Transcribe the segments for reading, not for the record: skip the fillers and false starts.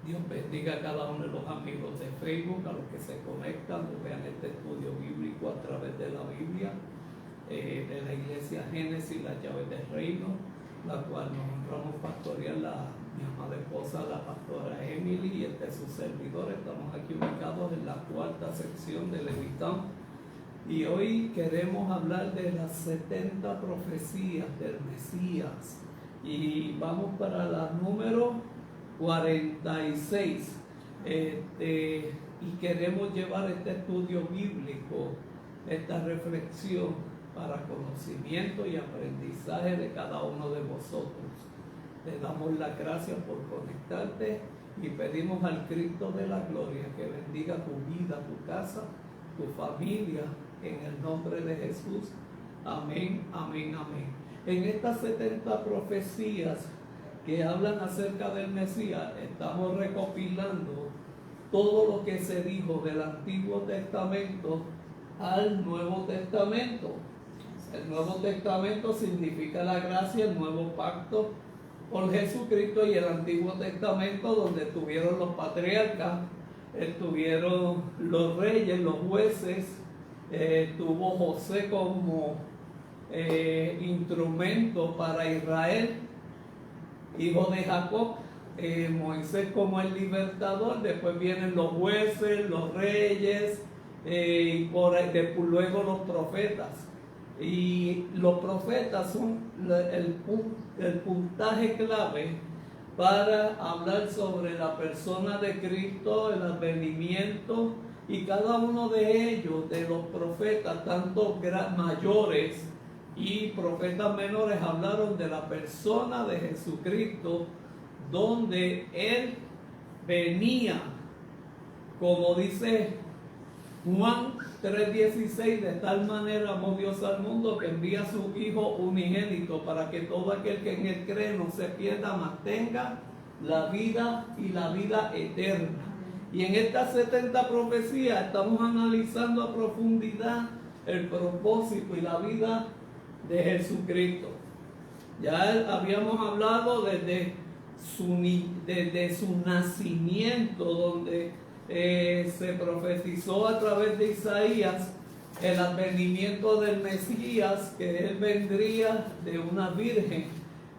Dios bendiga a cada uno de los amigos de Facebook, a los que se conectan, que vean este estudio bíblico a través de la Biblia, de la Iglesia Génesis, las llaves del reino, la cual nos honramos pastorear mi amada esposa, la pastora Emily, y su servidor. Estamos aquí ubicados en la cuarta sección de Levitán, y hoy queremos hablar de las 70 profecías del Mesías, y vamos para la número 46, y queremos llevar este estudio bíblico, esta reflexión, para conocimiento y aprendizaje de cada uno de vosotros. Te damos las gracias por conectarte y pedimos al Cristo de la gloria que bendiga tu vida, tu casa, tu familia, en el nombre de Jesús. Amén, amén, amén. En estas 70 profecías que hablan acerca del Mesías, estamos recopilando todo lo que se dijo del Antiguo Testamento al Nuevo Testamento. El Nuevo Testamento significa la gracia, el nuevo pacto por Jesucristo, y el Antiguo Testamento, donde estuvieron los patriarcas, estuvieron los reyes, los jueces, tuvo José como instrumento para Israel, hijo de Jacob, Moisés como el libertador. Después vienen los jueces, los reyes, y luego los profetas. Y los profetas son el puntaje clave para hablar sobre la persona de Cristo, el advenimiento, y cada uno de ellos, de los profetas, tanto mayores y profetas menores, hablaron de la persona de Jesucristo, donde Él venía, como dice Juan 3:16, de tal manera amó Dios al mundo que envía a su Hijo unigénito, para que todo aquel que en Él cree no se pierda, mas tenga la vida y la vida eterna. Y en estas 70 profecías estamos analizando a profundidad el propósito y la vida de Jesucristo. Ya habíamos hablado desde su nacimiento, donde se profetizó a través de Isaías el advenimiento del Mesías, que Él vendría de una virgen.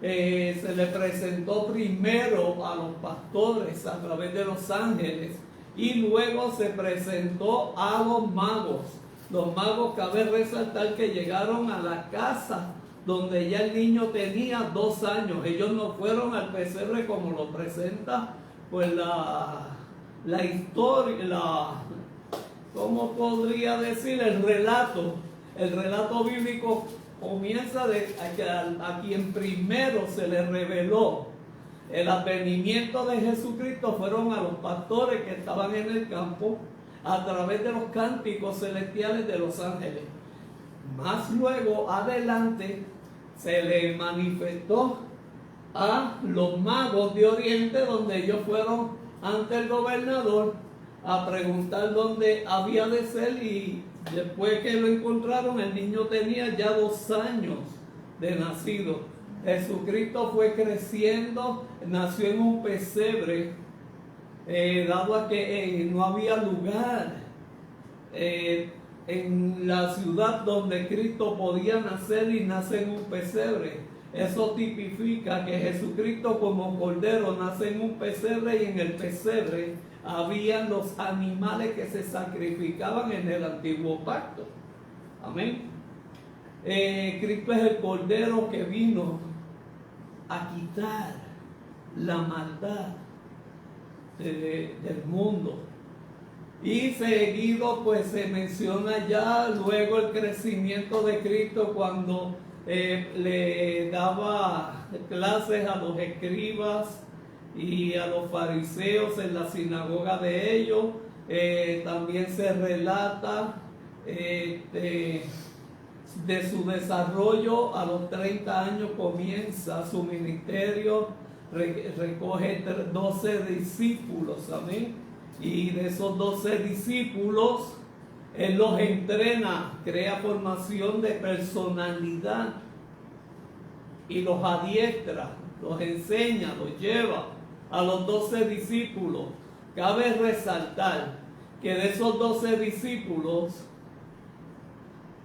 Se le presentó primero a los pastores a través de los ángeles, y luego se presentó a los magos. Los magos, cabe resaltar que llegaron a la casa donde ya el niño tenía 2 años. Ellos no fueron al pesebre como lo presenta pues la historia, ¿cómo podría decir? El relato bíblico comienza a quien primero se le reveló el advenimiento de Jesucristo fueron a los pastores que estaban en el campo, a través de los cánticos celestiales de los ángeles. Más luego, adelante, se le manifestó a los magos de Oriente, donde ellos fueron ante el gobernador a preguntar dónde había de ser, y después que lo encontraron, el niño tenía ya 2 años de nacido. Jesucristo fue creciendo, nació en un pesebre, dado a que no había lugar en la ciudad donde Cristo podía nacer, y nace en un pesebre. Eso tipifica que Jesucristo como cordero nace en un pesebre, y en el pesebre habían los animales que se sacrificaban en el antiguo pacto. Amén. Cristo es el cordero que vino a quitar la maldad del mundo. Y seguido pues se menciona ya luego el crecimiento de Cristo, cuando le daba clases a los escribas y a los fariseos en la sinagoga de ellos. También se relata de su desarrollo. A los 30 años comienza su ministerio, recoge 12 discípulos, amén, y de esos 12 discípulos Él los entrena, crea formación de personalidad y los adiestra, los enseña, los lleva a los 12 discípulos. Cabe resaltar que de esos 12 discípulos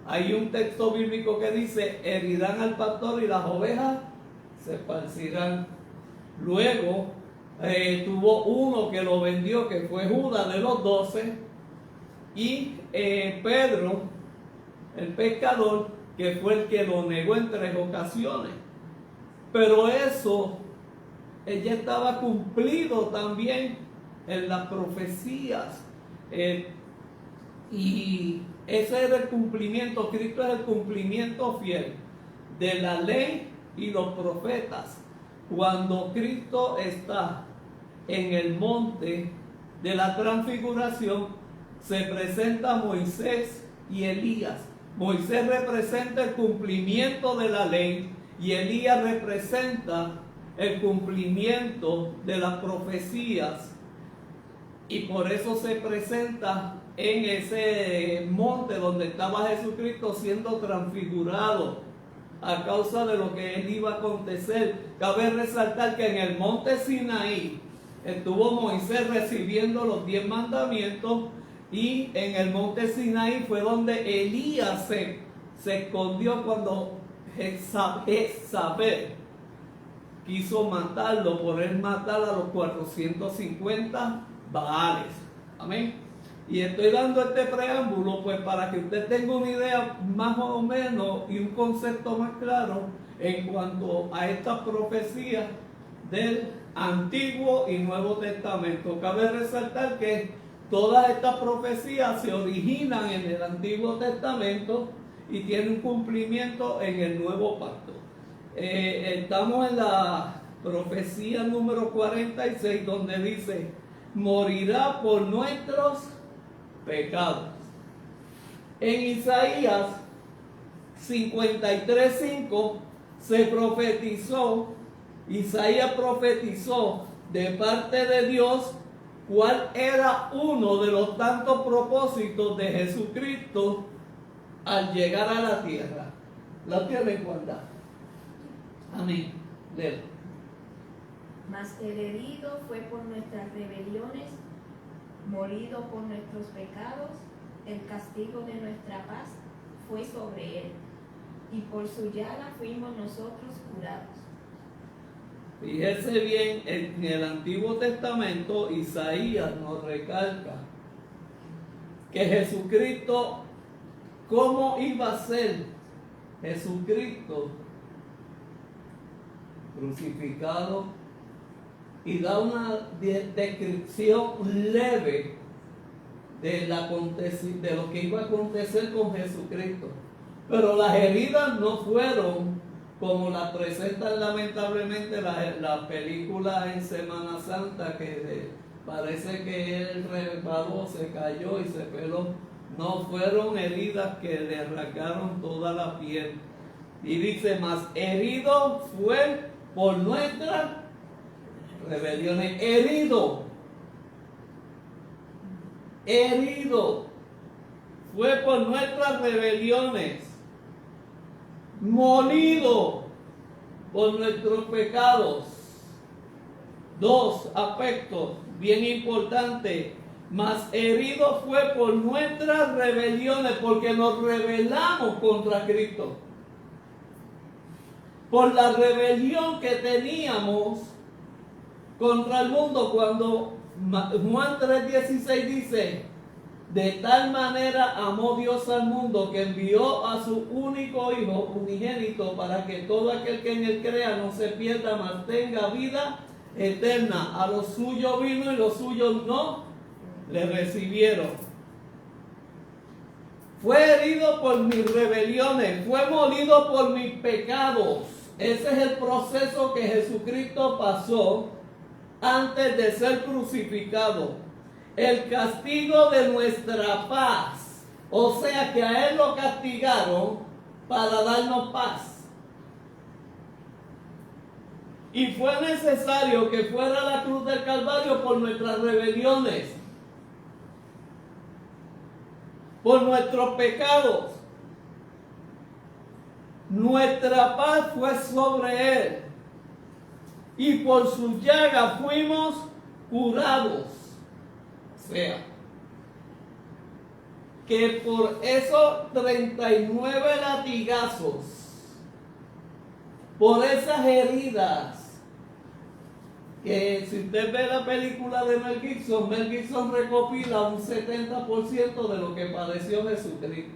hay un texto bíblico que dice: herirán al pastor y las ovejas se esparcirán. Luego tuvo uno que lo vendió, que fue Judas de los 12, y Pedro, el pescador, que fue el que lo negó en 3 ocasiones. Pero eso ya estaba cumplido también en las profecías. Y ese era el cumplimiento. Cristo es el cumplimiento fiel de la ley y los profetas. Cuando Cristo está en el monte de la transfiguración, se presenta Moisés y Elías. Moisés representa el cumplimiento de la ley y Elías representa el cumplimiento de las profecías, y por eso se presenta en ese monte donde estaba Jesucristo siendo transfigurado a causa de lo que él iba a acontecer. Cabe resaltar que en el monte Sinaí estuvo Moisés recibiendo los 10 mandamientos, y en el monte Sinaí fue donde Elías se escondió cuando Jezabel quiso matarlo, por él matar a los 450 Baales. Amén. Y estoy dando este preámbulo pues para que usted tenga una idea más o menos y un concepto más claro en cuanto a esta profecía del Antiguo y Nuevo Testamento. Cabe resaltar que todas estas profecías se originan en el Antiguo Testamento y tienen un cumplimiento en el Nuevo Pacto. Estamos en la profecía número 46, donde dice: morirá por nuestros pecados. En Isaías 53:5 se profetizó, Isaías profetizó de parte de Dios cuál era uno de los tantos propósitos de Jesucristo al llegar a la tierra. ¿La tienen cuenta? Amén. Léelo. Mas el herido fue por nuestras rebeliones, morido por nuestros pecados, el castigo de nuestra paz fue sobre él, y por su llaga fuimos nosotros curados. Fíjese bien, en el Antiguo Testamento Isaías nos recalca que Jesucristo, ¿cómo iba a ser Jesucristo crucificado? Y da una descripción leve de lo que iba a acontecer con Jesucristo. Pero las heridas no fueron como las presentan lamentablemente las películas en Semana Santa, que parece que él resbaló, se cayó y se peló. No, fueron heridas que le arrancaron toda la piel. Y dice: mas herido fue por nuestras rebeliones. Herido fue por nuestras rebeliones, molido por nuestros pecados. 2 aspectos bien importantes. Mas herido fue por nuestras rebeliones, porque nos rebelamos contra Cristo. Por la rebelión que teníamos contra el mundo, cuando Juan 3:16 dice: de tal manera amó Dios al mundo que envió a su único Hijo unigénito, para que todo aquel que en él crea no se pierda, mas tenga vida eterna. A los suyos vino y los suyos no le recibieron. Fue herido por mis rebeliones, fue molido por mis pecados. Ese es el proceso que Jesucristo pasó antes de ser crucificado. El castigo de nuestra paz. O sea que a él lo castigaron para darnos paz. Y fue necesario que fuera a la cruz del Calvario por nuestras rebeliones, por nuestros pecados. Nuestra paz fue sobre él. y por su llaga fuimos curados. O sea, que por esos 39 latigazos, por esas heridas, que si usted ve la película de Mel Gibson recopila un 70% de lo que padeció Jesucristo.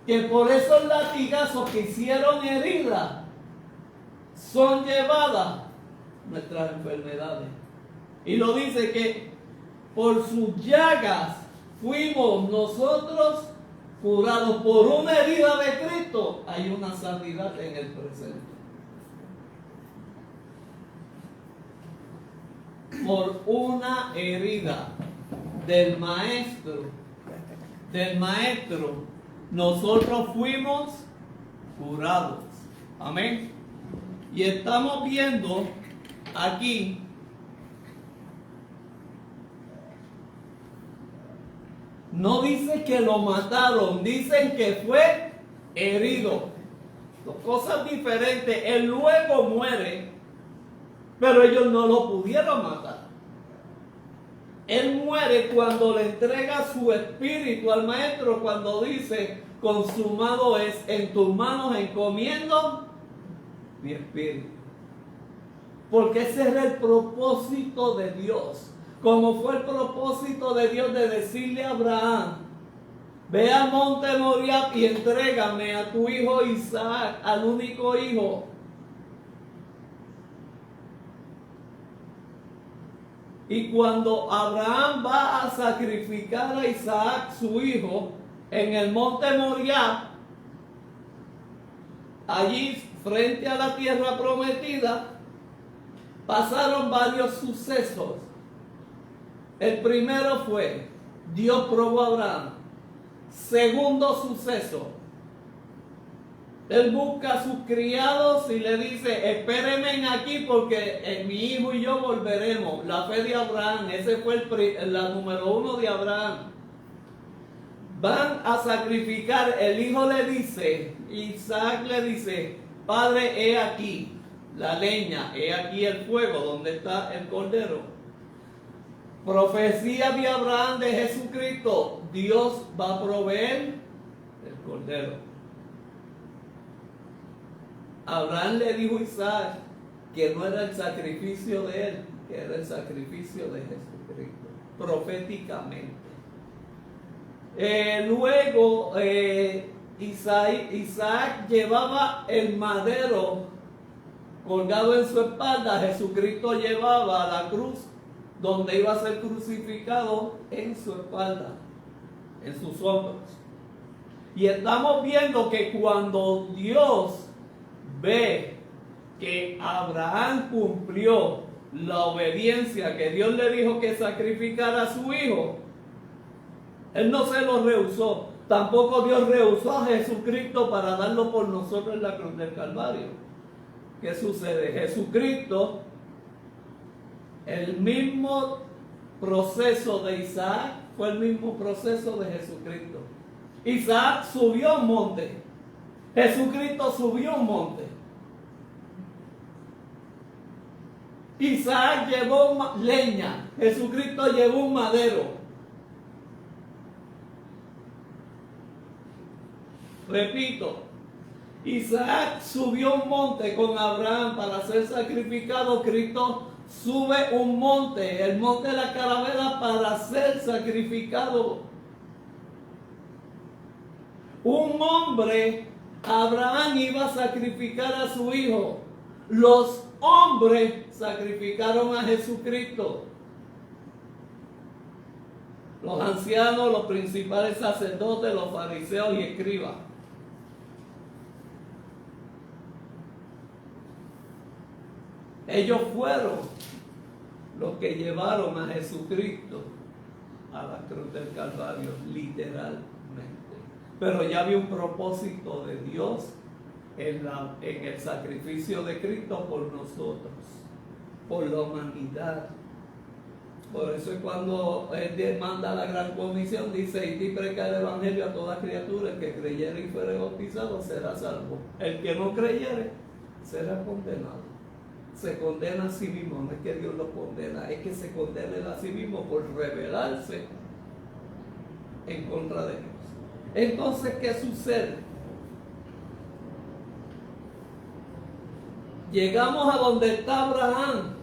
Que por esos latigazos que hicieron heridas, son llevadas nuestras enfermedades. Y lo dice que por sus llagas fuimos nosotros curados. Por una herida de Cristo hay una sanidad en el presente. Por una herida del maestro, nosotros fuimos curados. Amén. Y estamos viendo aquí no dice que lo mataron, dicen que fue herido. Dos cosas diferentes. Él luego muere, pero ellos no lo pudieron matar. Él muere cuando le entrega su espíritu al maestro, cuando dice, consumado es, en tus manos encomiendo mi espíritu. Porque ese era el propósito de Dios. Como fue el propósito de Dios de decirle a Abraham, ve al monte Moriah y entrégame a tu hijo Isaac, al único hijo. Y cuando Abraham va a sacrificar a Isaac, su hijo, en el monte Moriah, allí frente a la tierra prometida, pasaron varios sucesos. El primero fue, Dios probó a Abraham. Segundo suceso, él busca a sus criados y le dice, espérenme aquí porque mi hijo y yo volveremos. La fe de Abraham, ese fue la número 1 de Abraham. Van a sacrificar, el hijo le dice, Isaac le dice, padre, he aquí la leña, he aquí el fuego, donde está el cordero. Profecía de Abraham de Jesucristo, Dios va a proveer el cordero. Abraham le dijo a Isaac que no era el sacrificio de él, que era el sacrificio de Jesucristo, proféticamente. Luego Isaac llevaba el madero colgado en su espalda, Jesucristo llevaba la cruz donde iba a ser crucificado en su espalda, en sus hombros. Y estamos viendo que cuando Dios ve que Abraham cumplió la obediencia que Dios le dijo que sacrificara a su hijo, él no se lo rehusó. Tampoco Dios rehusó a Jesucristo para darlo por nosotros en la cruz del Calvario. ¿Qué sucede? Jesucristo, el mismo proceso de Isaac fue el mismo proceso de Jesucristo. Isaac subió a un monte, Jesucristo subió a un monte. Isaac llevó leña, Jesucristo llevó un madero. Repito, Isaac subió a un monte con Abraham para ser sacrificado. Cristo sube un monte, el monte de la calavera, para ser sacrificado. Un hombre, Abraham, iba a sacrificar a su hijo. Los hombres sacrificaron a Jesucristo. Los ancianos, los principales sacerdotes, los fariseos y escribas. Ellos fueron los que llevaron a Jesucristo a la cruz del Calvario, literalmente. Pero ya había un propósito de Dios en el sacrificio de Cristo por nosotros, por la humanidad. Por eso es cuando Él manda la gran comisión, dice, y predica el evangelio a toda criatura, el que creyere y fuere bautizado será salvo. El que no creyere será condenado. se condena a sí mismo, no es que Dios lo condena, es que se condena él a sí mismo por rebelarse en contra de Dios. Entonces, ¿qué sucede? Llegamos a donde está Abraham,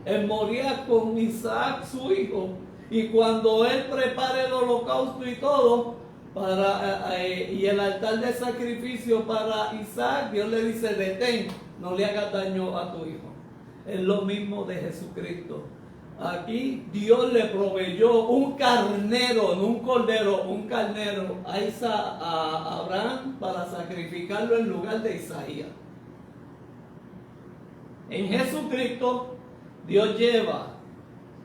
él moría con Isaac, su hijo, y cuando él prepara el holocausto y todo, y el altar de sacrificio para Isaac, Dios le dice: detén, no le hagas daño a tu hijo. Es lo mismo de Jesucristo. Aquí Dios le proveyó un carnero, no un cordero, un carnero a Abraham para sacrificarlo en lugar de Isaías. En Jesucristo, Dios lleva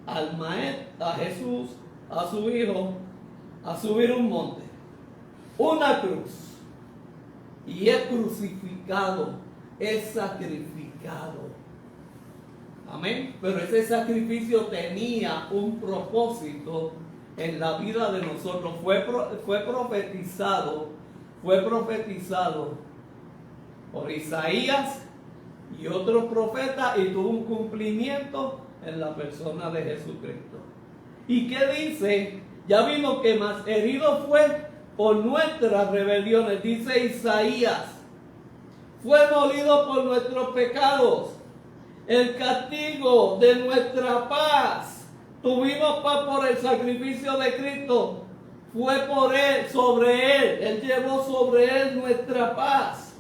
al maestro, a Jesús, a su hijo, a subir un monte, una cruz, y es crucificado, es sacrificado. Amén. Pero ese sacrificio tenía un propósito en la vida de nosotros. Fue profetizado por Isaías y otros profetas, y tuvo un cumplimiento en la persona de Jesucristo. ¿Y qué dice? Ya vimos que más herido fue por nuestras rebeliones, dice Isaías. Fue molido por nuestros pecados. El castigo de nuestra paz, tuvimos paz por el sacrificio de Cristo. Fue por Él, sobre Él. Él llevó sobre Él nuestra paz.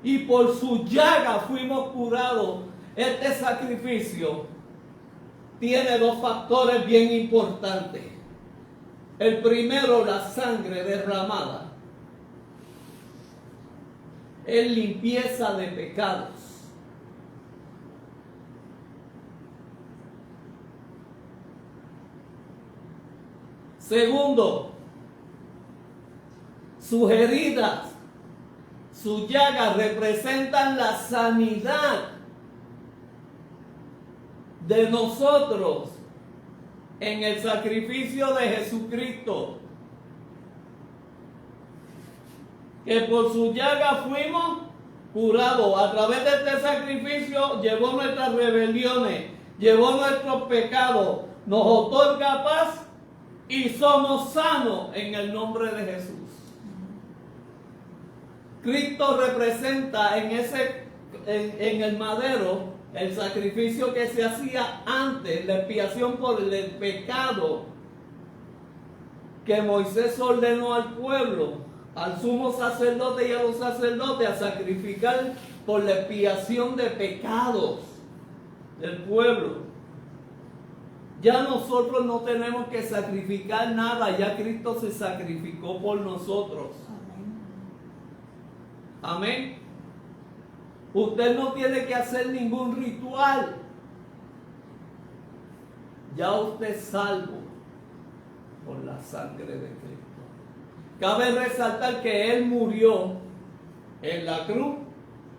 Y por su llaga fuimos curados. Este sacrificio tiene dos factores bien importantes. El primero, la sangre derramada, es limpieza de pecados. Segundo, sus heridas, sus llagas representan la sanidad de nosotros en el sacrificio de Jesucristo. Que por su llaga fuimos curados. A través de este sacrificio llevó nuestras rebeliones, llevó nuestros pecados, nos otorga paz y somos sanos en el nombre de Jesús. Cristo representa en el madero el sacrificio que se hacía antes, la expiación por el pecado que Moisés ordenó al pueblo, al sumo sacerdote y a los sacerdotes, a sacrificar por la expiación de pecados del pueblo. Ya nosotros no tenemos que sacrificar nada, ya Cristo se sacrificó por nosotros. Amén. Usted no tiene que hacer ningún ritual. Ya usted es salvo por la sangre de Cristo. Cabe resaltar que Él murió en la cruz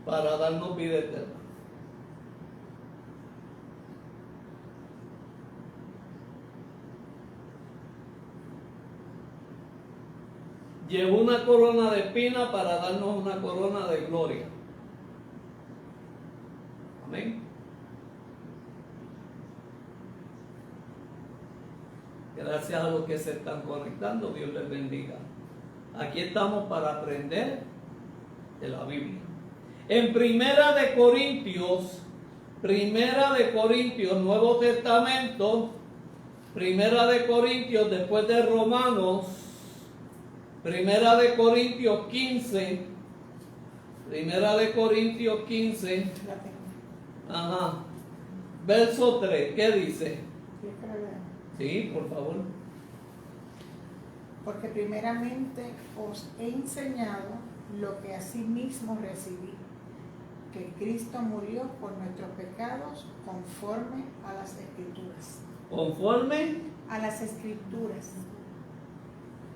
para darnos vida eterna. Llevó una corona de espina para darnos una corona de gloria. Amén. Gracias a los que se están conectando, Dios les bendiga. Aquí estamos para aprender de la Biblia. En Primera de Corintios, Nuevo Testamento, Primera de Corintios, después de Romanos, Primera de Corintios 15, Primera de Corintios 15, verso 3, ¿qué dice? Sí, por favor. Porque primeramente os he enseñado lo que asimismo recibí, que Cristo murió por nuestros pecados conforme a las Escrituras. Conforme a las Escrituras.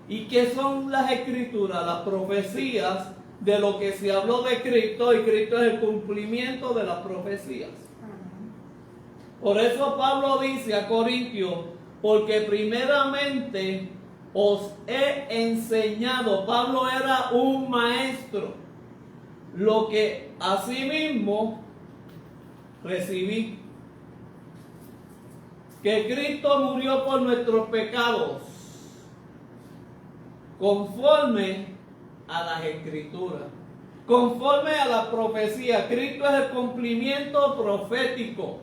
¿Y qué son las Escrituras? Las profecías de lo que se habló de Cristo, y Cristo es el cumplimiento de las profecías. Por eso Pablo dice a Corintios, porque primeramente os he enseñado. Pablo era un maestro. lo que asimismo recibí. Que Cristo murió por nuestros pecados, conforme a las Escrituras, conforme a la profecía. Cristo es el cumplimiento profético.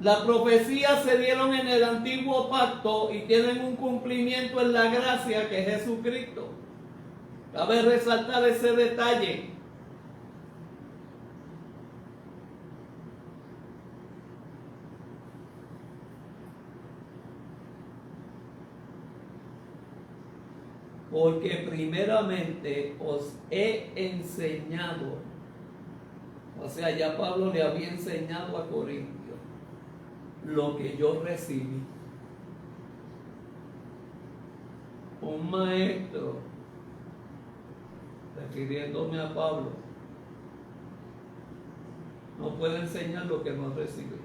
Las profecías se dieron en el antiguo pacto y tienen un cumplimiento en la gracia, que es Jesucristo. Cabe resaltar ese detalle. Porque primeramente os he enseñado, o sea, ya Pablo le había enseñado a Corintios lo que yo recibí. Un maestro, refiriéndome a Pablo, no puede enseñar lo que no recibe.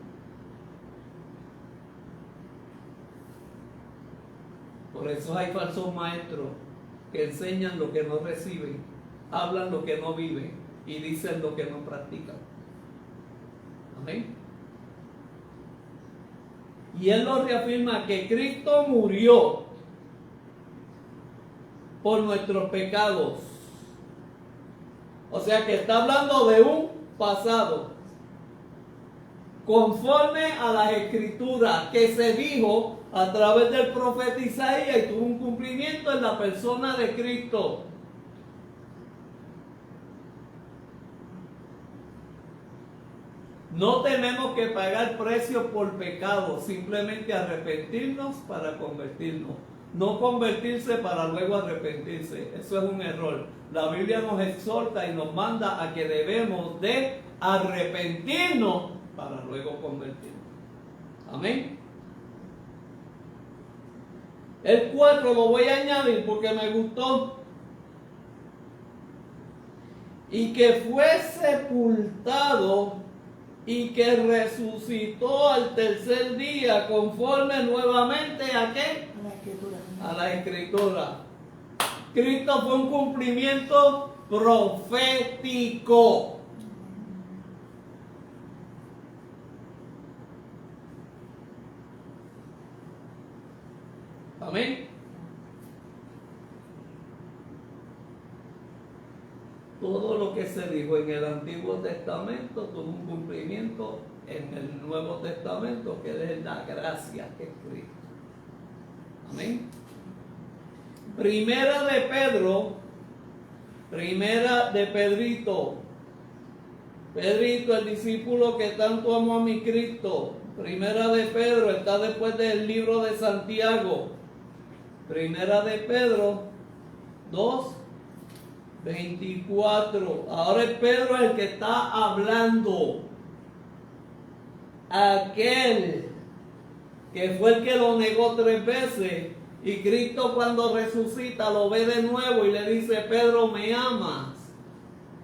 Por eso hay falsos maestros que enseñan lo que no reciben, hablan lo que no viven y dicen lo que no practican. Amén. Y él lo reafirma, que Cristo murió por nuestros pecados. O sea que está hablando de un pasado, conforme a las Escrituras, que se dijo a través del profeta Isaías y tuvo un cumplimiento en la persona de Cristo. No tenemos que pagar precio por pecado, simplemente arrepentirnos para convertirnos. No convertirse para luego arrepentirse. Eso es un error. La Biblia nos exhorta y nos manda a que debemos de arrepentirnos para luego convertirnos. Amén. El 4 lo voy a añadir porque me gustó. Y que fue sepultado y que resucitó al tercer día, conforme nuevamente a ¿qué? A la Escritura. A la Escritura. Cristo fue un cumplimiento profético. Amén. Todo lo que se dijo en el Antiguo Testamento tuvo un cumplimiento en el Nuevo Testamento, que es la gracia que es Cristo. Amén. Primera de Pedro, primera de Pedrito, el discípulo que tanto amó a mi Cristo. Primera de Pedro está después del libro de Santiago. Primera de Pedro 2:24. Ahora es Pedro el que está hablando. Aquel que fue el que lo negó 3 veces. Y Cristo cuando resucita lo ve de nuevo y le dice: Pedro, ¿me amas?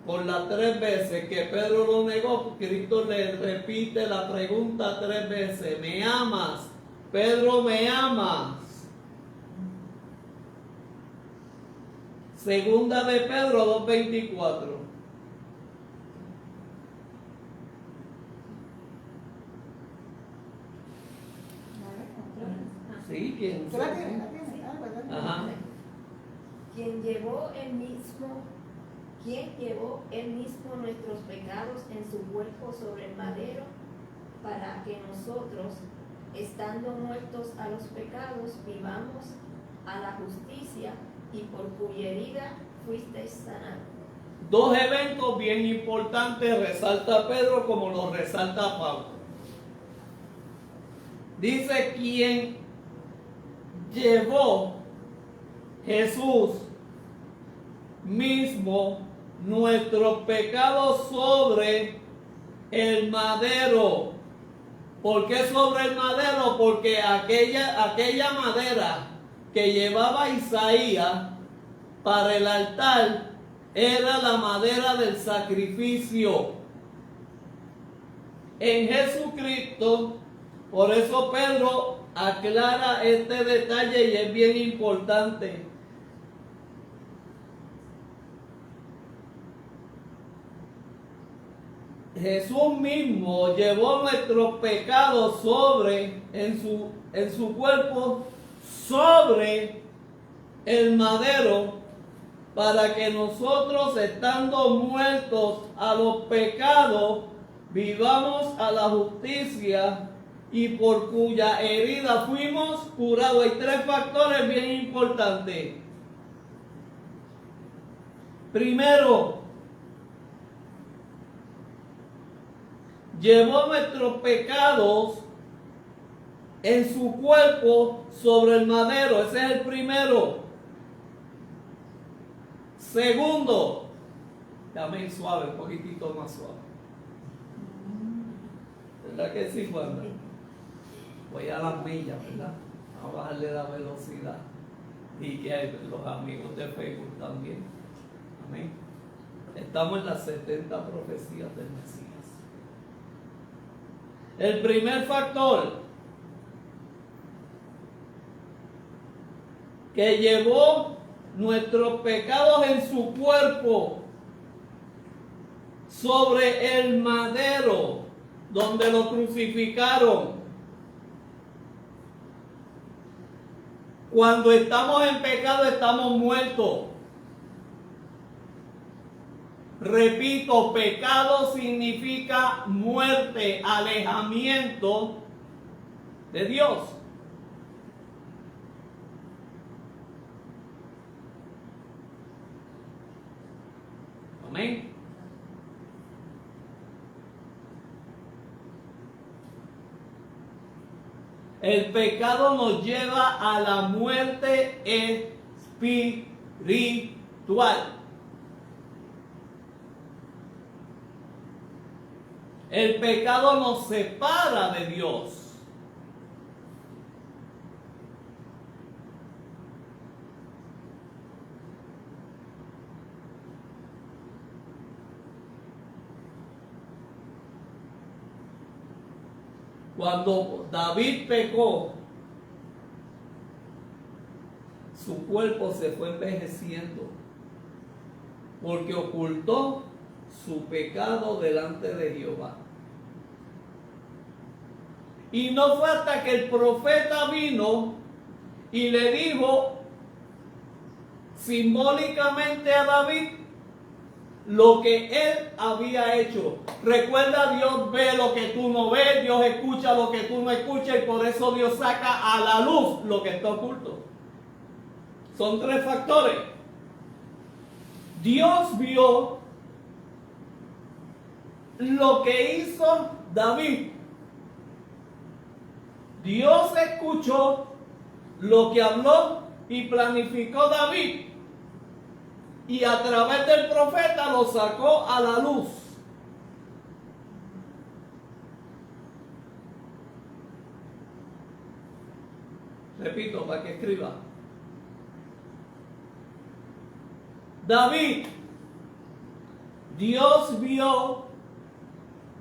Por las 3 veces que Pedro lo negó, Cristo le repite la pregunta 3 veces: ¿me amas? Pedro, ¿me amas? Segunda de Pedro 2:24. Sí, ¿quién? ¿Tú la tienes? ¿Verdad? Ajá. Quien llevó él mismo nuestros pecados en su cuerpo sobre el madero, para que nosotros, estando muertos a los pecados, vivamos a la justicia, y por cuya herida fuisteis sanados. 2 eventos bien importantes resalta Pedro, como lo resalta Pablo. Dice: quien llevó Jesús mismo nuestros pecados sobre el madero. ¿Por qué sobre el madero? Porque aquella madera que llevaba Isaías para el altar era la madera del sacrificio. En Jesucristo, por eso Pedro aclara este detalle y es bien importante. Jesús mismo llevó nuestros pecados en su cuerpo sobre el madero, para que nosotros, estando muertos a los pecados, vivamos a la justicia, y por cuya herida fuimos curados. Hay tres factores bien importantes. Primero, llevó nuestros pecados en su cuerpo sobre el madero. Ese es el primero. Segundo, dame suave, un poquitito más suave. ¿Verdad que sí, Wanda? Voy a las millas, ¿verdad? Vamos a bajarle la velocidad. Y que los amigos de Facebook también. Amén. Estamos en las 70 profecías del Mesías. El primer factor que llevó nuestros pecados en su cuerpo sobre el madero donde lo crucificaron. Cuando estamos en pecado estamos muertos. Repito, pecado significa muerte, alejamiento de Dios. Amén. El pecado nos lleva a la muerte espiritual. El pecado nos separa de Dios. Cuando David pecó, su cuerpo se fue envejeciendo porque ocultó su pecado delante de Jehová. Y no fue hasta que el profeta vino y le dijo simbólicamente a David lo que él había hecho. Recuerda, Dios ve lo que tú no ves, Dios escucha lo que tú no escuchas, y por eso Dios saca a la luz lo que está oculto. Son tres factores. Dios vio lo que hizo David. Dios escuchó lo que habló y planificó David, y a través del profeta lo sacó a la luz. Repito para que escriba. David, Dios vio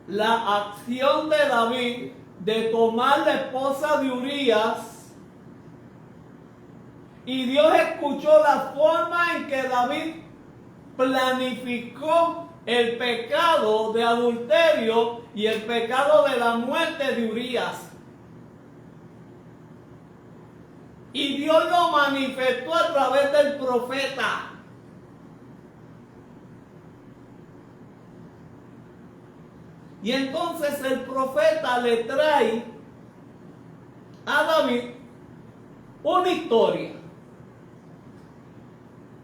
la acción de David de tomar la esposa de Urías, y Dios escuchó la forma en que David planificó el pecado de adulterio y el pecado de la muerte de Urías. Y Dios lo manifestó a través del profeta. Y entonces el profeta le trae a David una historia.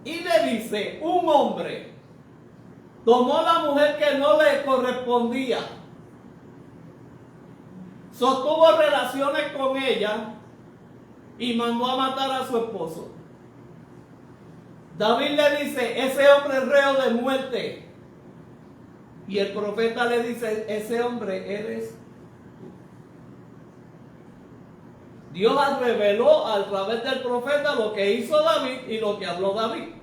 Y le dice, un hombre tomó la mujer que no le correspondía, sostuvo relaciones con ella y mandó a matar a su esposo. David le dice, ese hombre es reo de muerte. Y el profeta le dice, ese hombre eres tú. Dios reveló a través del profeta lo que hizo David y lo que habló David.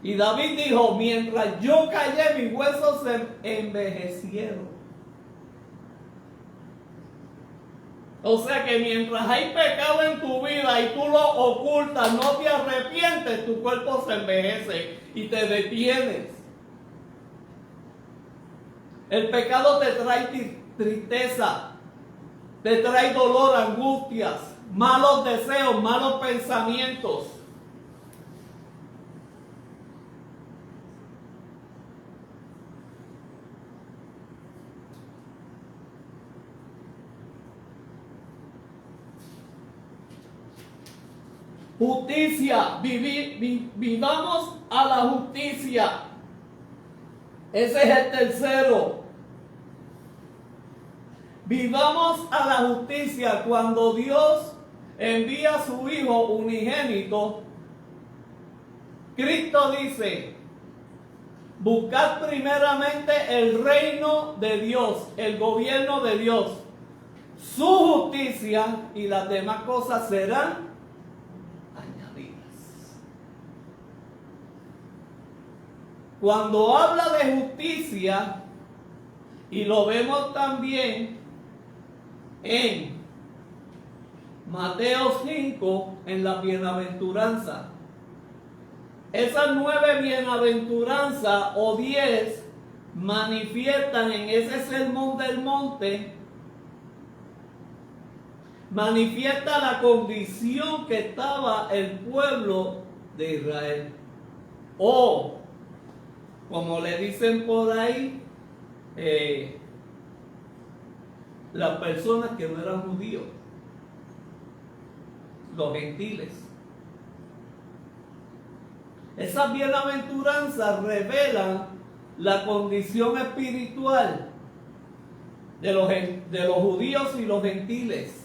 Y David dijo, mientras yo callé, mis huesos se envejecieron. O sea que mientras hay pecado en tu vida y tú lo ocultas, no te arrepientes, tu cuerpo se envejece y te detienes. El pecado te trae tristeza, te trae dolor, angustias, malos deseos, malos pensamientos. Justicia, vivamos a la justicia. Ese es el tercero. Vivamos a la justicia. Cuando Dios envía a su Hijo unigénito, Cristo dice: buscad primeramente el reino de Dios, el gobierno de Dios, su justicia, y las demás cosas serán añadidas. Cuando habla de justicia, y lo vemos también en Mateo 5, en la bienaventuranza. Esas 9 bienaventuranzas o 10 manifiestan en ese sermón del monte, manifiesta la condición que estaba el pueblo de Israel. O, como le dicen por ahí, las personas que no eran judíos, los gentiles. Esas bienaventuranzas revelan la condición espiritual de los judíos y los gentiles.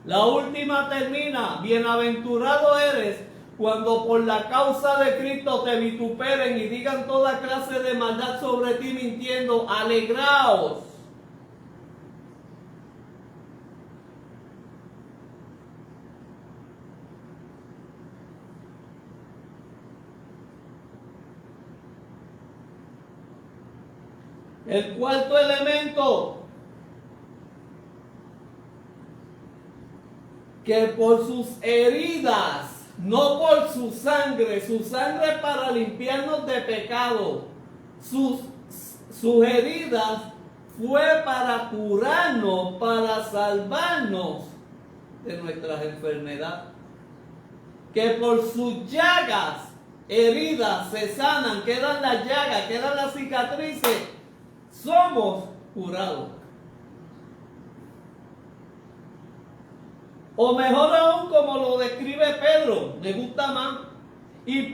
La última termina: bienaventurado eres cuando por la causa de Cristo te vituperen y digan toda clase de maldad sobre ti mintiendo. Alegraos. El cuarto elemento, que por sus heridas, no por su sangre para limpiarnos de pecado, sus heridas fue para curarnos, para salvarnos de nuestras enfermedades. Que por sus llagas, heridas se sanan, quedan las llagas, quedan las cicatrices, somos curados. O mejor aún, como lo describe Pedro, me gusta más: y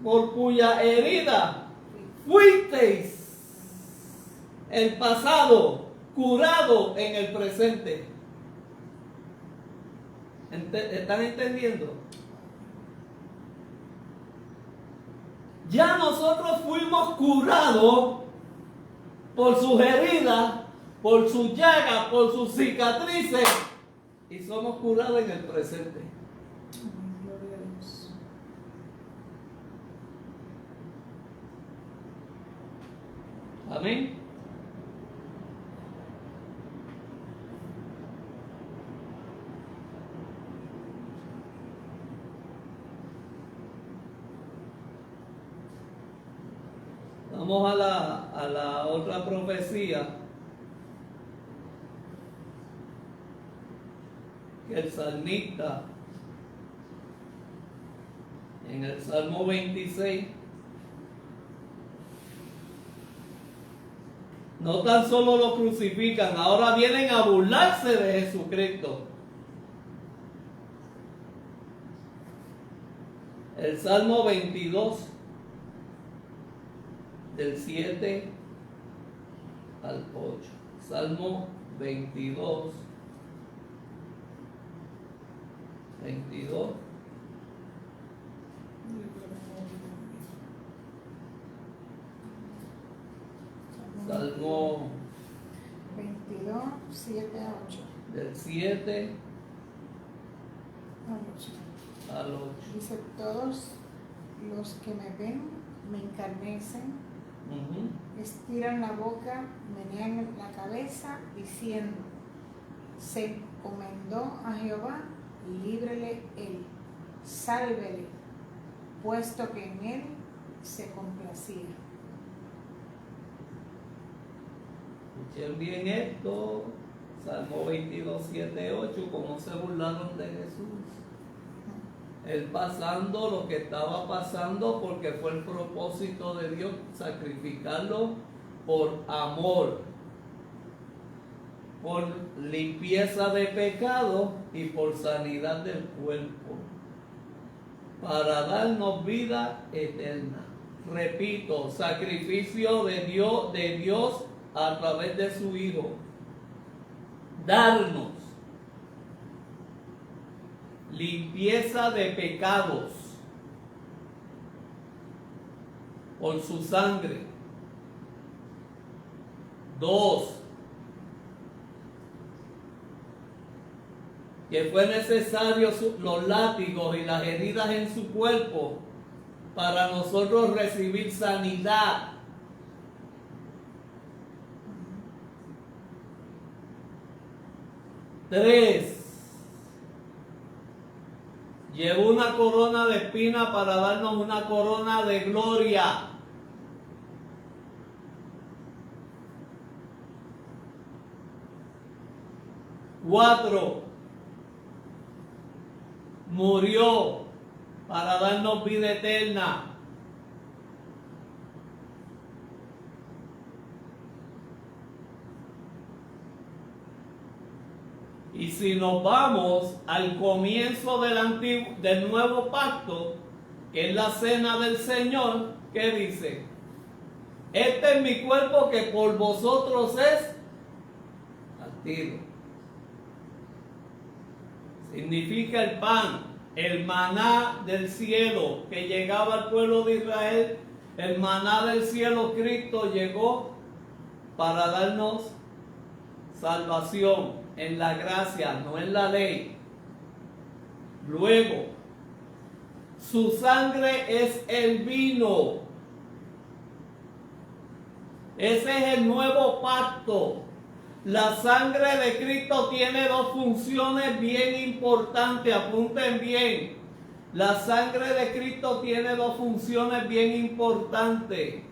por cuya herida fuisteis el pasado, curado en el presente. ¿Están entendiendo? Ya nosotros fuimos curados por sus heridas, por sus llagas, por sus cicatrices, y somos curados en el presente. Gloria a Dios. Amén. Vamos a la otra profecía que el salmista en el Salmo 26 no tan solo lo crucifican, ahora vienen a burlarse de Jesucristo. El Salmo 22, del 7 al 8. Salmo 22. Salmo 22, 7 a 8. del 7 Al 8. al 8. Dice: todos los que me ven me encarnecen, Ujú. estiran la boca, menean la cabeza, diciendo, se encomendó a Jehová, líbrele él, sálvele, puesto que en él se complacía. Escuchen bien esto, Salmo 22, 7, 8, cómo se burlaron de Jesús. Él pasando lo que estaba pasando porque fue el propósito de Dios sacrificarlo por amor, por limpieza de pecado y por sanidad del cuerpo, para darnos vida eterna. Repito, sacrificio de Dios a través de su Hijo. Darnos limpieza de pecados por su sangre. 2, que fue necesario los látigos y las heridas en su cuerpo para nosotros recibir sanidad. 3, llevó una corona de espina para darnos una corona de gloria. 4, murió para darnos vida eterna. Y si nos vamos al comienzo del nuevo pacto, que es la cena del Señor, ¿qué dice? Este es mi cuerpo que por vosotros es partido. Significa el pan, el maná del cielo que llegaba al pueblo de Israel. El maná del cielo, Cristo llegó para darnos salvación en la gracia, no en la ley. Luego, su sangre es el vino. Ese es el nuevo pacto. La sangre de Cristo tiene dos funciones bien importantes. Apunten bien. La sangre de Cristo tiene dos funciones bien importantes.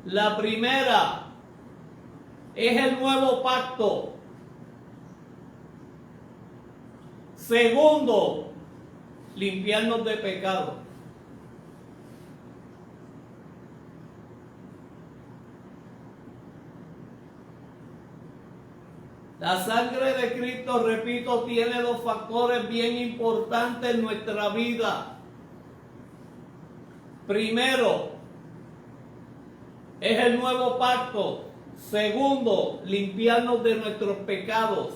La primera es el nuevo pacto. Segundo, limpiarnos de pecado. La sangre de Cristo, repito, tiene dos factores bien importantes en nuestra vida. Primero, es el nuevo pacto. Segundo, limpiarnos de nuestros pecados.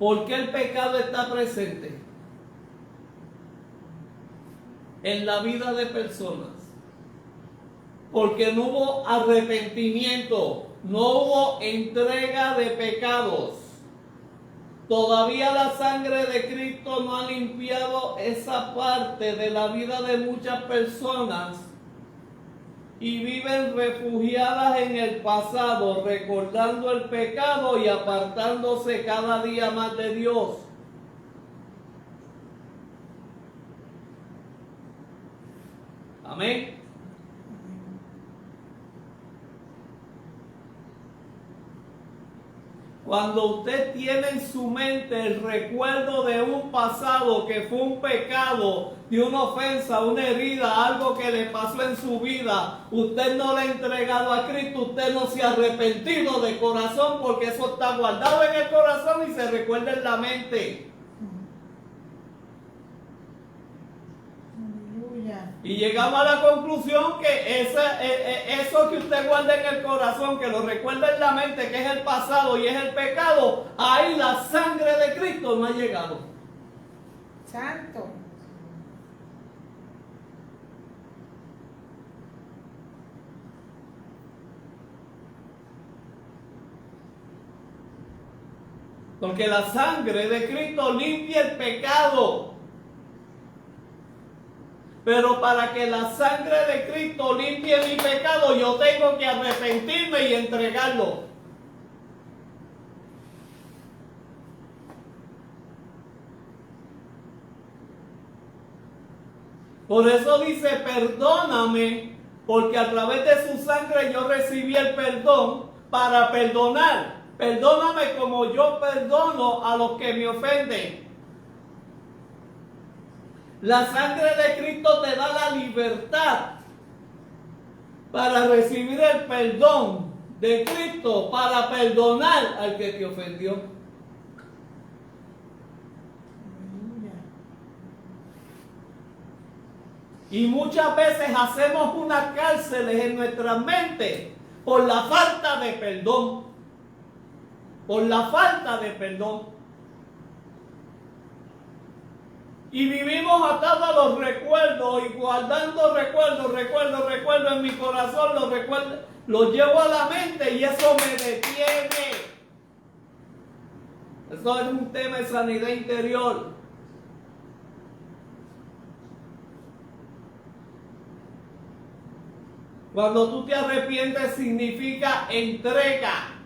¿Por qué el pecado está presente en la vida de personas? Porque no hubo arrepentimiento, no hubo entrega de pecados. Todavía la sangre de Cristo no ha limpiado esa parte de la vida de muchas personas y viven refugiadas en el pasado, recordando el pecado y apartándose cada día más de Dios. Amén. Cuando usted tiene en su mente el recuerdo de un pasado que fue un pecado, de una ofensa, una herida, algo que le pasó en su vida, usted no le ha entregado a Cristo, usted no se ha arrepentido de corazón, porque eso está guardado en el corazón y se recuerda en la mente. Y llegamos a la conclusión que eso que usted guarda en el corazón, que lo recuerda en la mente, que es el pasado y es el pecado, ahí la sangre de Cristo no ha llegado. Santo. Porque la sangre de Cristo limpia el pecado. Pero para que la sangre de Cristo limpie mi pecado, yo tengo que arrepentirme y entregarlo. Por eso dice, perdóname, porque a través de su sangre yo recibí el perdón para perdonar. Perdóname como yo perdono a los que me ofenden. La sangre de Cristo te da la libertad para recibir el perdón de Cristo, para perdonar al que te ofendió. Aleluya. Y muchas veces hacemos unas cárceles en nuestra mente por la falta de perdón. Por la falta de perdón. Y vivimos atados a los recuerdos y guardando recuerdos en mi corazón, los llevo a la mente y eso me detiene. Eso es un tema de sanidad interior. Cuando tú te arrepientes significa entrega.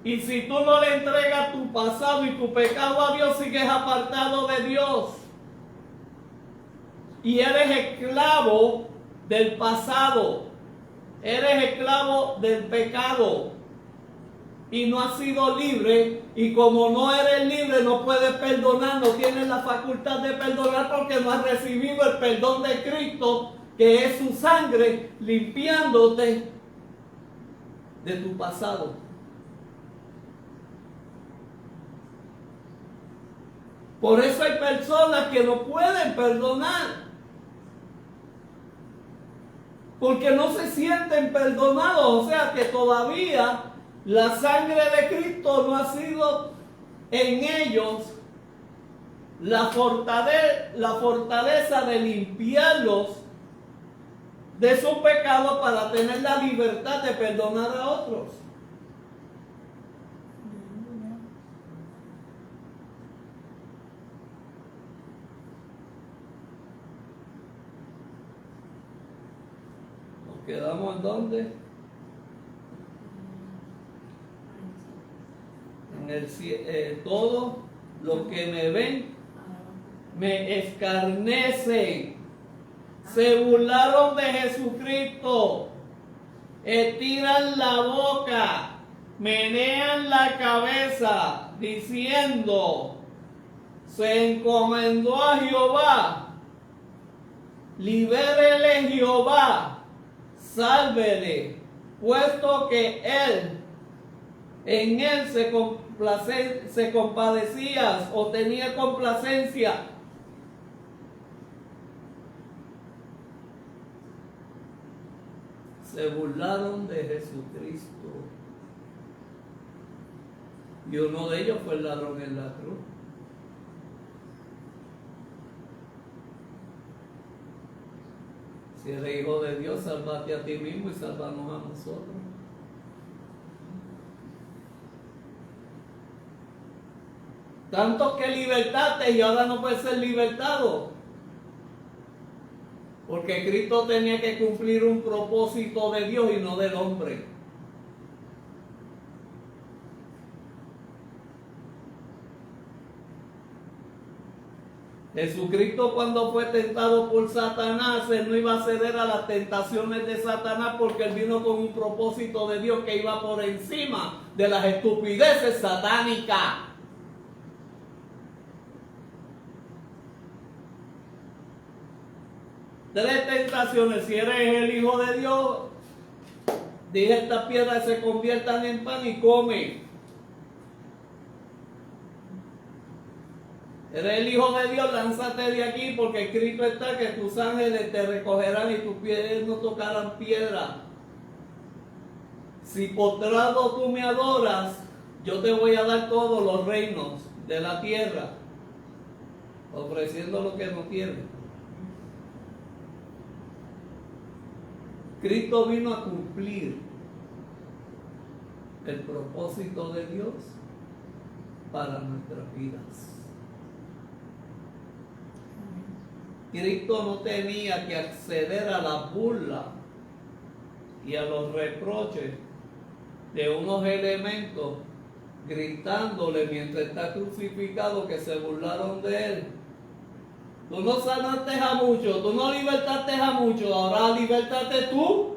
Y si tú no le entregas tu pasado y tu pecado a Dios, sigues apartado de Dios. Y eres esclavo del pasado. Eres esclavo del pecado. Y no has sido libre. Y como no eres libre, no puedes perdonar. No tienes la facultad de perdonar porque no has recibido el perdón de Cristo, que es su sangre, limpiándote de tu pasado. Por eso hay personas que no pueden perdonar. Porque no se sienten perdonados. O sea que todavía la sangre de Cristo no ha sido en ellos la fortaleza de limpiarlos de sus pecados para tener la libertad de perdonar a otros. ¿Quedamos en dónde? En el todos los que me ven me escarnecen, se burlaron de Jesucristo, estiran la boca, menean la cabeza, diciendo, se encomendó a Jehová, libérele Jehová, sálvele, puesto que en él se compadecía o tenía complacencia. Se burlaron de Jesucristo. Y uno de ellos fue el ladrón en la cruz. Si eres hijo de Dios, sálvate a ti mismo y sálvanos a nosotros. Tanto que libertaste y ahora no puedes ser libertado. Porque Cristo tenía que cumplir un propósito de Dios y no del hombre. Jesucristo, cuando fue tentado por Satanás, él no iba a ceder a las tentaciones de Satanás porque él vino con un propósito de Dios que iba por encima de las estupideces satánicas. Tres tentaciones. Si eres el Hijo de Dios, dije estas piedras se conviertan en pan y come. Eres el Hijo de Dios, lánzate de aquí porque escrito está que tus ángeles te recogerán y tus pies no tocarán piedra. Si postrado tú me adoras, yo te voy a dar todos los reinos de la tierra, ofreciendo lo que no tiene. Cristo vino a cumplir el propósito de Dios para nuestras vidas. Cristo no tenía que acceder a la burla y a los reproches de unos elementos gritándole mientras está crucificado que se burlaron de él. Tú no sanaste a muchos, tú no libertaste a muchos, ahora libertate tú.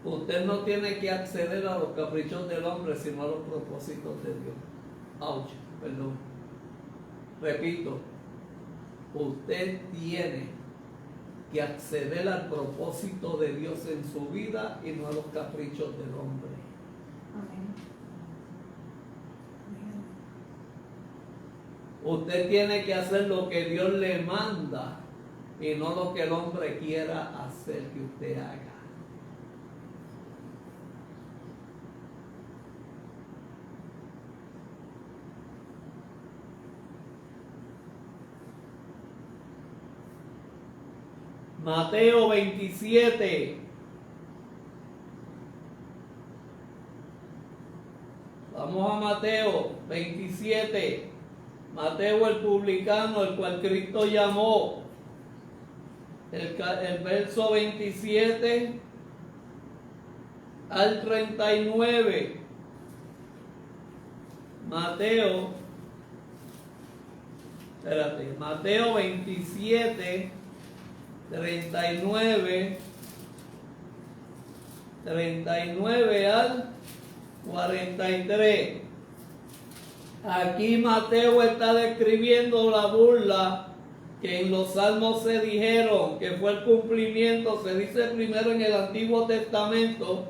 Usted no tiene que acceder a los caprichos del hombre, sino a los propósitos de Dios. Ouch, perdón. Repito, usted tiene que acceder al propósito de Dios en su vida y no a los caprichos del hombre. Amén. Usted tiene que hacer lo que Dios le manda y no lo que el hombre quiera hacer que usted haga. Mateo 27. Vamos a Mateo 27. Mateo el publicano, el cual Cristo llamó. El verso 27 al 39. Mateo 27, 39 al 43. Aquí Mateo está describiendo la burla que en los salmos se dijeron, que fue el cumplimiento, se dice primero en el Antiguo Testamento,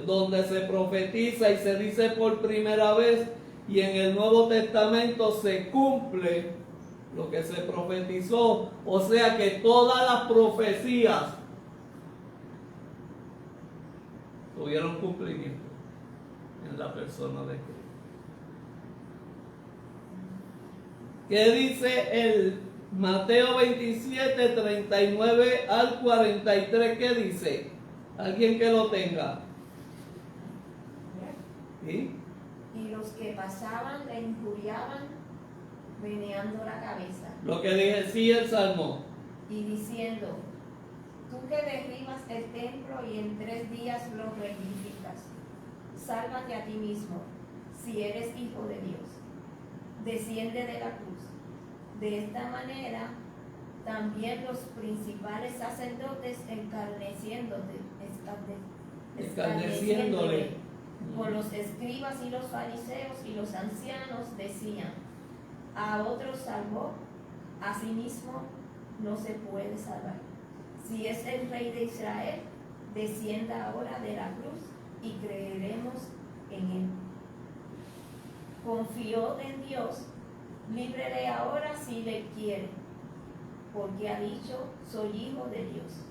donde se profetiza y se dice por primera vez, y en el Nuevo Testamento se cumple lo que se profetizó, o sea que todas las profecías tuvieron cumplimiento en la persona de Cristo. ¿Qué dice el Mateo 27, 39 al 43? ¿Qué dice? ¿Alguien que lo tenga? ¿Sí? Y los que pasaban le injuriaban, meneando la cabeza Lo que dije, sí, el Salmo. y diciendo: tú que derribas el templo y en 3 días lo reedificas, sálvate a ti mismo, si eres hijo de Dios. Desciende de la cruz. De esta manera, también los principales sacerdotes escarneciéndole con los escribas y los fariseos y los ancianos decían: a otros salvó, a sí mismo no se puede salvar. Si es el Rey de Israel, descienda ahora de la cruz y creeremos en él. Confió en Dios, líbrele ahora si le quiere, porque ha dicho: soy hijo de Dios.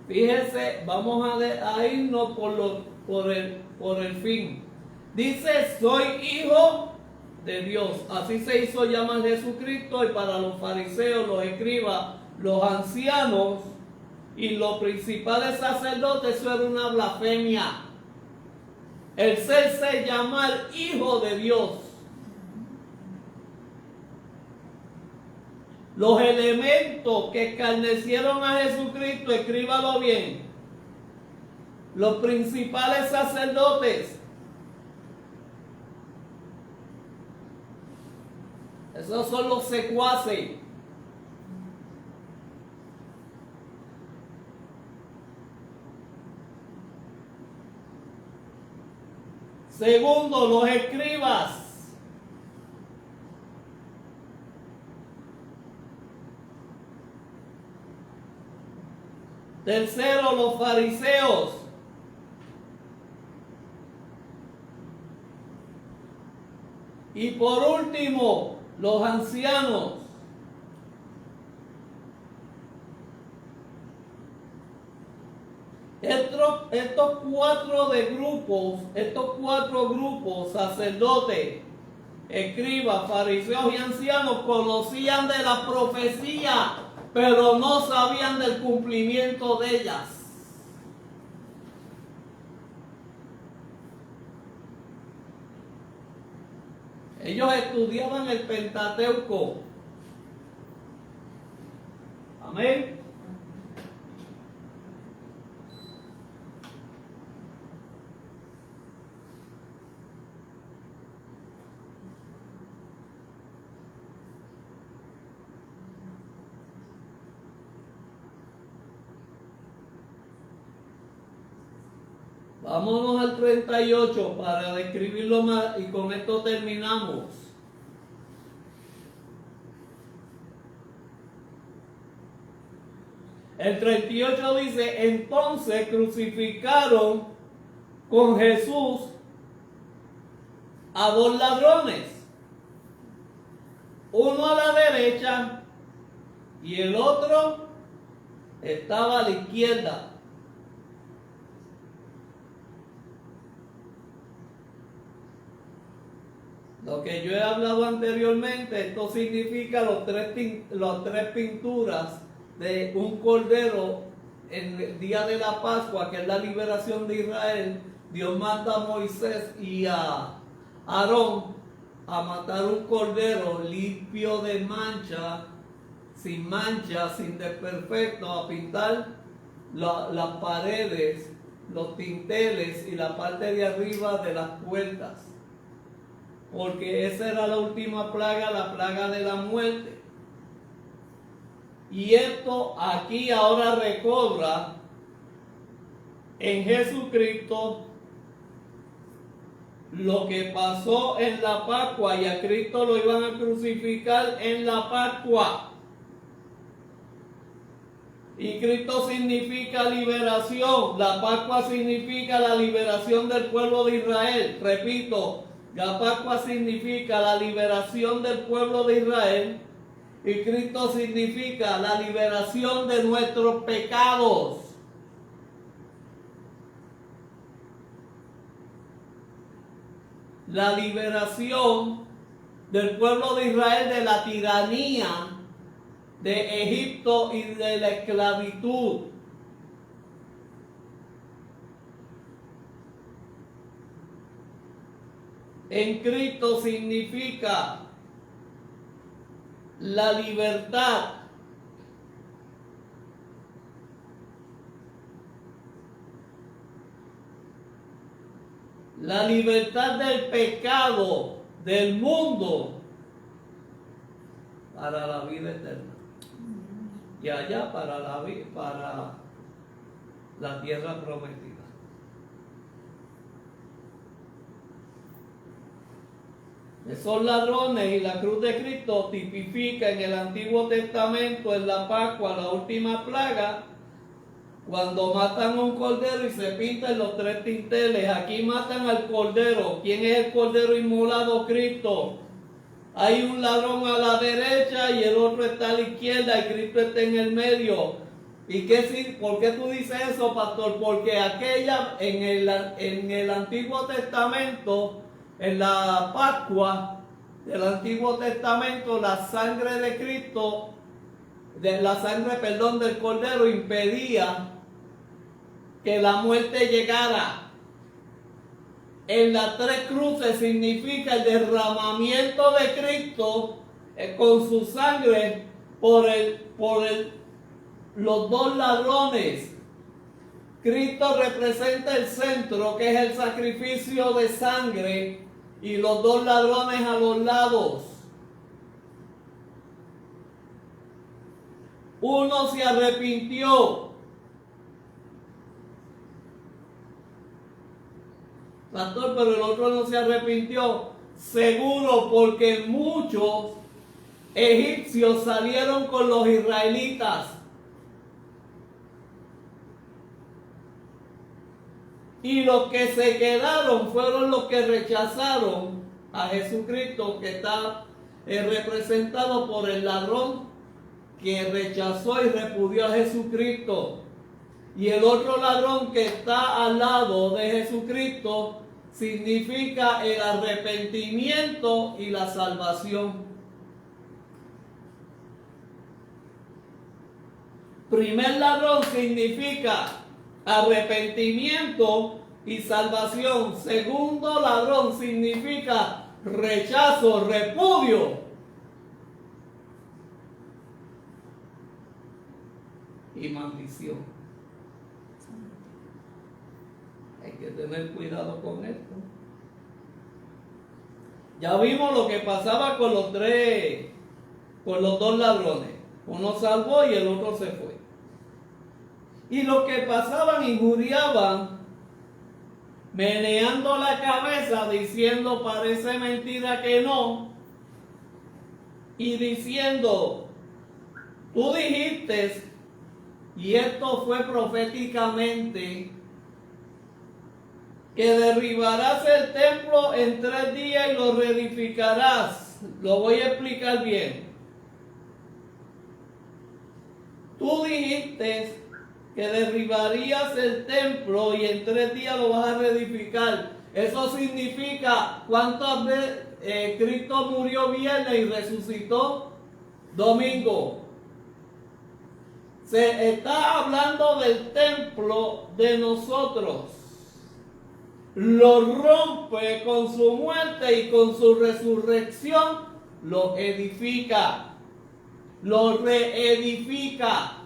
Fíjese, vamos a irnos por el fin. Dice: soy hijo de Dios. Así se hizo llamar Jesucristo, y para los fariseos, los escribas, los ancianos y los principales sacerdotes eso era una blasfemia. El serse llamar hijo de Dios. Los elementos que escarnecieron a Jesucristo, escríbalo bien. Los principales sacerdotes. Esos son los secuaces. Segundo, los escribas. Tercero, los fariseos. Y por último, los ancianos. estos cuatro grupos, sacerdotes, escribas, fariseos y ancianos, conocían de la profecía, pero no sabían del cumplimiento de ellas. Ellos estudiaban el Pentateuco. Amén. Vámonos al 38 para describirlo más y con esto terminamos. El 38 dice, entonces crucificaron con Jesús a dos ladrones, uno a la derecha y el otro estaba a la izquierda. Lo que yo he hablado anteriormente, esto significa las tres pinturas de un cordero en el día de la Pascua, que es la liberación de Israel. Dios manda a Moisés y a Aarón a matar un cordero limpio de mancha, sin desperfecto, a pintar las paredes, los tinteles y la parte de arriba de las puertas. Porque esa era la última plaga, la plaga de la muerte. Y esto aquí ahora recobra en Jesucristo lo que pasó en la Pascua, y a Cristo lo iban a crucificar en la Pascua. Y Cristo significa liberación. La Pascua significa la liberación del pueblo de Israel. Repito, la Pascua significa la liberación del pueblo de Israel y Cristo significa la liberación de nuestros pecados. La liberación del pueblo de Israel de la tiranía de Egipto y de la esclavitud. En Cristo significa la libertad. La libertad del pecado, del mundo, para la vida eterna. Y allá para la tierra prometida. Esos ladrones y la cruz de Cristo tipifica en el Antiguo Testamento, en la Pascua, la última plaga, cuando matan a un cordero y se pintan los tres tinteles. Aquí matan al cordero. ¿Quién es el cordero inmolado? Cristo. Hay un ladrón a la derecha y el otro está a la izquierda y Cristo está en el medio. ¿Y por qué tú dices eso, pastor? Porque en el Antiguo Testamento, en la Pascua del Antiguo Testamento, la sangre de Cristo, del cordero impedía que la muerte llegara. En las tres cruces significa el derramamiento de Cristo con su sangre por los dos ladrones. Cristo representa el centro, que es el sacrificio de sangre, y los dos ladrones a los lados. Uno se arrepintió. Pastor, pero el otro no se arrepintió. Seguro, porque muchos egipcios salieron con los israelitas. Y los que se quedaron fueron los que rechazaron a Jesucristo, que está representado por el ladrón que rechazó y repudió a Jesucristo. y el otro ladrón que está al lado de Jesucristo, significa el arrepentimiento y la salvación. Primer ladrón significa arrepentimiento y salvación. Segundo ladrón significa rechazo, repudio. Y maldición. Hay que tener cuidado con esto. Ya vimos lo que pasaba con los dos ladrones. Uno salvó y el otro se fue. Y los que pasaban injuriaban, meneando la cabeza, diciendo parece mentira que no, y diciendo, tú dijiste, y esto fue proféticamente, que derribarás el templo en 3 días y lo reedificarás. Lo voy a explicar bien. Tú dijiste que derribarías el templo y en 3 días lo vas a reedificar. Eso significa cuántas veces Cristo murió viernes y resucitó domingo. Se está hablando del templo de nosotros. Lo rompe con su muerte y con su resurrección lo edifica, lo reedifica.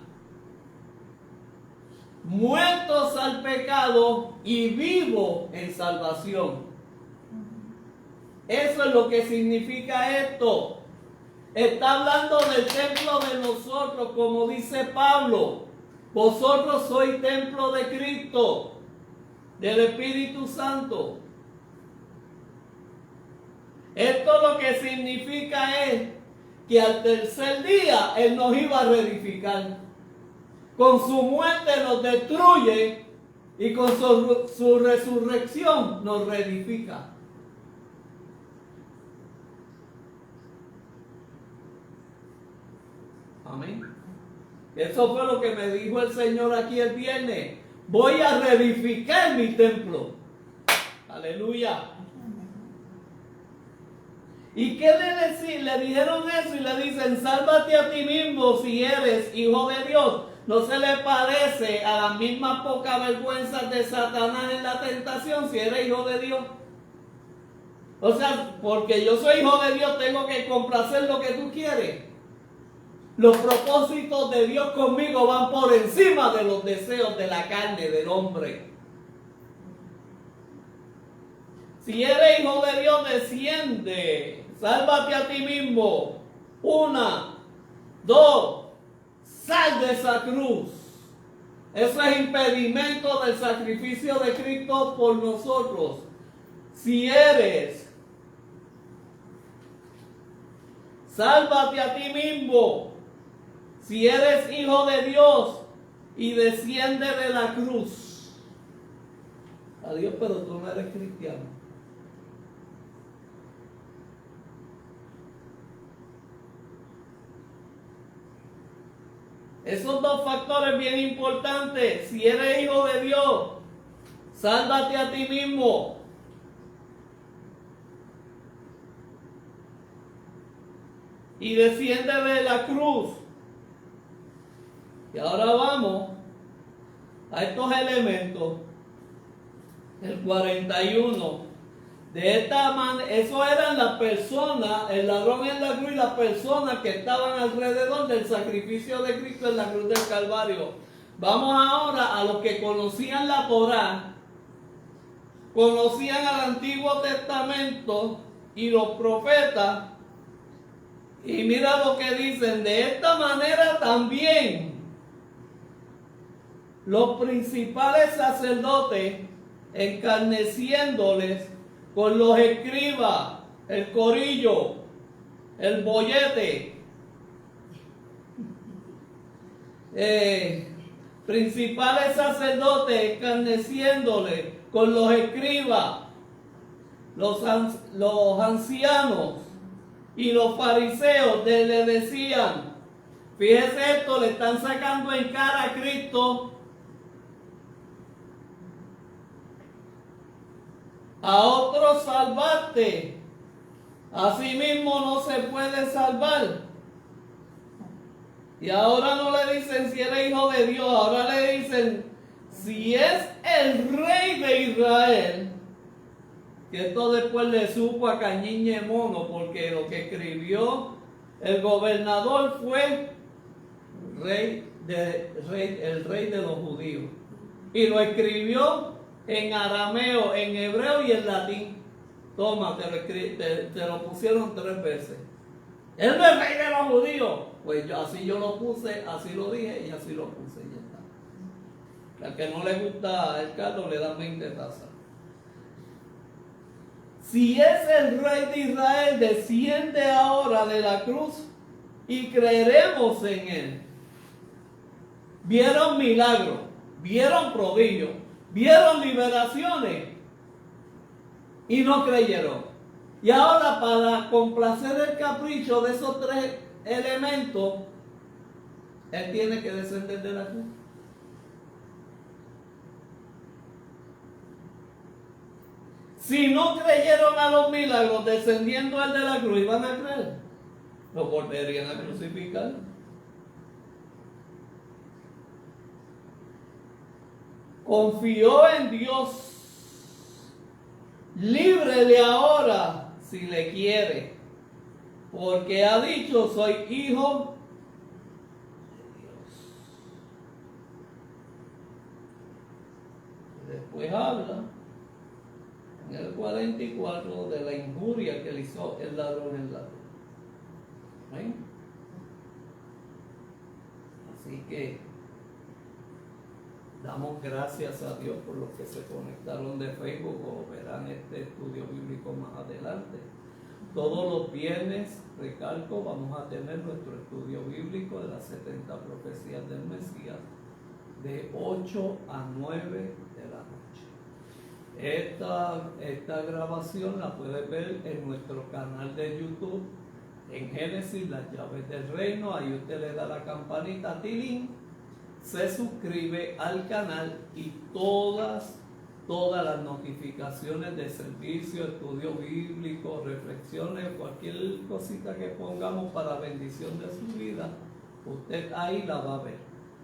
Muertos al pecado y vivo en salvación. Eso es lo que significa esto. Está hablando del templo de nosotros, como dice Pablo. Vosotros sois templo de Cristo, del Espíritu Santo. Esto lo que significa es que al tercer día Él nos iba a reedificar. Con su muerte nos destruye y con su resurrección nos reedifica. Amén. Eso fue lo que me dijo el Señor aquí el viernes. Voy a reedificar mi templo. Aleluya. ¿Y qué le dijeron eso? Y le dicen, sálvate a ti mismo si eres hijo de Dios. ¿No se le parece a las mismas poca vergüenza de Satanás en la tentación si eres hijo de Dios? O sea, porque yo soy hijo de Dios, tengo que complacer lo que tú quieres. Los propósitos de Dios conmigo van por encima de los deseos de la carne del hombre. Si eres hijo de Dios, desciende. Sálvate a ti mismo. 1, 2, sal de esa cruz. Eso es impedimento del sacrificio de Cristo por nosotros. Si eres, sálvate a ti mismo. Si eres hijo de Dios y desciende de la cruz. Adiós, pero tú no eres cristiano. Esos dos factores bien importantes. Si eres hijo de Dios, sálvate a ti mismo. Y desciende de la cruz. Y ahora vamos a estos elementos. El 41. De esta manera, eso eran las personas, el ladrón en la cruz y las personas que estaban alrededor del sacrificio de Cristo en la cruz del Calvario. Vamos ahora a los que conocían la Torá, conocían al Antiguo Testamento y los profetas. Y mira lo que dicen, de esta manera también los principales sacerdotes, encarneciéndoles con los escribas, el corillo, el bollete, principales sacerdotes, encarneciéndoles con los escribas, los ancianos y los fariseos le decían, fíjese esto, le están sacando en cara a Cristo a otros salvaste, asimismo no se puede salvar. Y ahora no le dicen si eres hijo de Dios, ahora le dicen si es el rey de Israel. Que esto después le supo a Cañiñe Mono, porque lo que escribió el gobernador fue el rey de los judíos. Y lo escribió en arameo, en hebreo y en latín. Toma, te lo pusieron 3 veces. Él no es rey de los judíos. Pues así yo lo puse, así lo dije y así lo puse y ya está. Al que no le gusta el caldo le dan 20 tazas. Si es el rey de Israel, desciende ahora de la cruz y creeremos en él. Vieron milagros, vieron prodigios, vieron liberaciones y no creyeron. Y ahora, para complacer el capricho de esos 3 elementos, él tiene que descender de la cruz. Si no creyeron a los milagros descendiendo él de la cruz, ¿iban a creer? Lo volverían a crucificar. Confió en Dios. Líbrele ahora si le quiere, porque ha dicho: soy hijo de Dios. Después habla en el 44 de la injuria que le hizo el ladrón en la cruz. ¿Ven? Así que damos gracias a Dios por los que se conectaron de Facebook o verán este estudio bíblico más adelante. Todos los viernes, recalco, vamos a tener nuestro estudio bíblico de las 70 profecías del Mesías de 8 a 9 de la noche. Esta grabación la puedes ver en nuestro canal de YouTube, en Génesis, las llaves del reino. Ahí usted le da la campanita, tilín, se suscribe al canal y todas las notificaciones de servicio, estudio bíblico, reflexiones, cualquier cosita que pongamos para bendición de su vida, usted ahí la va a ver.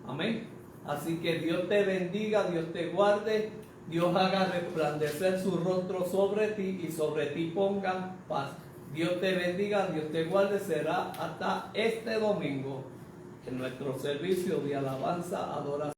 Amén. Así que Dios te bendiga, Dios te guarde, Dios haga resplandecer su rostro sobre ti y sobre ti ponga paz. Dios te bendiga, Dios te guarde. Será hasta este domingo en nuestro servicio de alabanza, adoración.